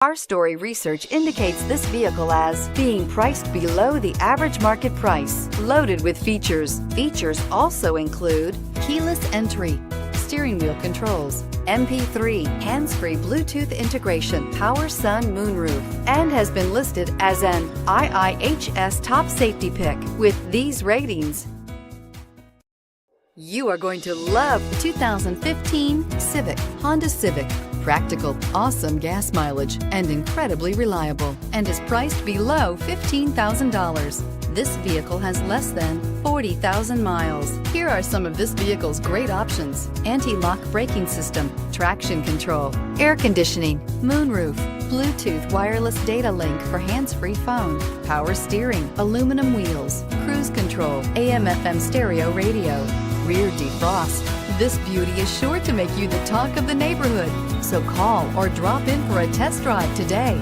Our story research indicates this vehicle as being priced below the average market price, loaded with features. Features also include keyless entry, steering wheel controls, MP3, hands-free Bluetooth integration, power sun moonroof, and has been listed as an IIHS top safety pick. With these ratings, you are going to love the 2015 Civic. Honda Civic. Practical, awesome gas mileage, and incredibly reliable, and is priced below $15,000. This vehicle has less than 40,000 miles. Here are some of this vehicle's great options: anti-lock braking system, traction control, air conditioning, moonroof, Bluetooth wireless data link for hands-free phone, power steering, aluminum wheels, cruise control, AM/FM stereo radio, rear defrost. This beauty is sure to make you the talk of the neighborhood. So call or drop in for a test drive today.